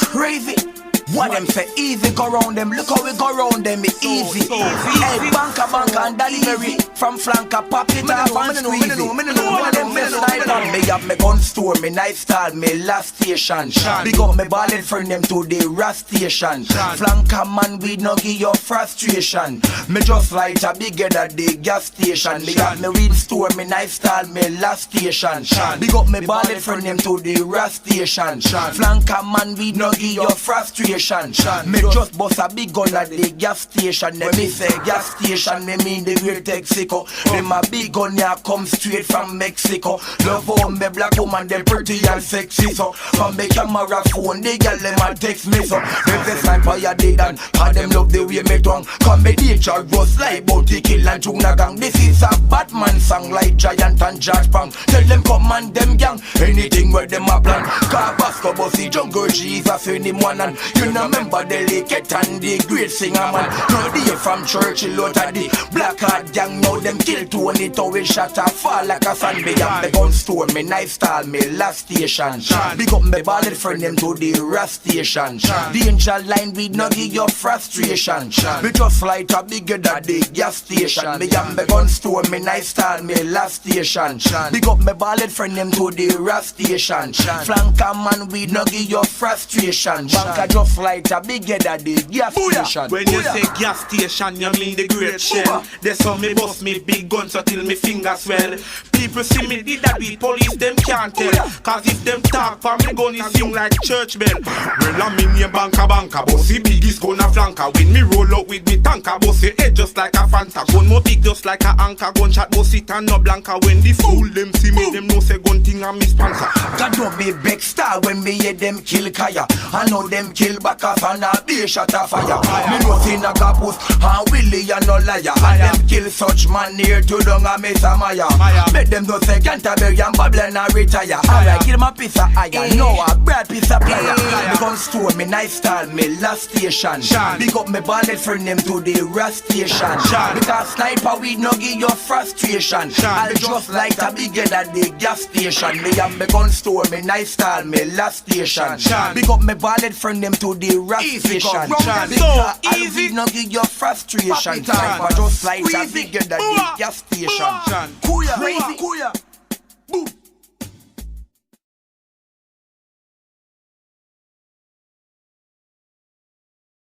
crazy. What them say easy, go round them. Look how we go round them, it easy. Hey, banka and delivery from flanker, pop it off and squeeze it. What them best sniper? Me have me gun store, me nice style, me last station. Big up me ballin' friend them to the rest station. Flanker man, we no give your frustration. Me just light a bigger at the gas station. Me have me weed store, me nice style, me last station. Big up me ballin' friend them to the rest station. Flanker man, we no give your frustration. Me just bust a big gun at the gas station. Let me say gas station, me mean the great Mexico. Them a big gun ya come straight from Mexico. Love how me black woman, them pretty and sexy so. From me camera phone, they gal them a text me so. If the sniper ya dead and cause them love the way me tongue. Come me nature was like bounty kill and tuna gang. This is a Batman song like Giant and George Pang. Tell them come and them gang, anything where them a plan. Car Basco bossy jungle Jesus in him one and you know remember the Licket and the great singer man. No day from Churchill out of the black heart gang. Now them kill 20 we shot a fall like a fan. Me have the gun store, me nice style, me last station. Big up me ballad friend them to the rest station. Danger line we no give your frustration. We just light a bigger than the gas station. Me have the gun store, me nice style, me last station. Big up me ballad friend them to the rest station. Flanker man we no give your frustration. Banka just light a bigger than the gas station. When you say gas station, you mean the great shell. That's how me bust me big guns until me fingers swell. People see me did that with police, them can't tell. Cause if them talk for me gun, it sing like church bell. Well, I'm in your banka, bossy biggest gun a flanker. When me roll out with me tanker, bossy head just like a Fanta. Gun more big just like a anchor. Gunshot bossy and no blanca. When the fool them see me, them know say gun thing and me sponsor. God don't be big star when me hear them kill Kaya. I know them kill back off and a be shot a fire. Me know see no gapus and Willie and no liar. And them kill such man near to down a Mesa Maya. Make them no say Canterbury and Babylon and retire. Alright, kill my piece of iron. No, a bread piece of plier. Me gun store, me nice style, me last station. Big up me ballet friend them to the rest station. Because sniper we no give your frustration. I just like a bigger than the gas station. Me have me gun store, me nice style, me last station. Big up me ballet friend them to the rest station. Because I will no give your frustration. Sniper just like a bigger than the gas station. Kuya, crazy, kuya. Boom.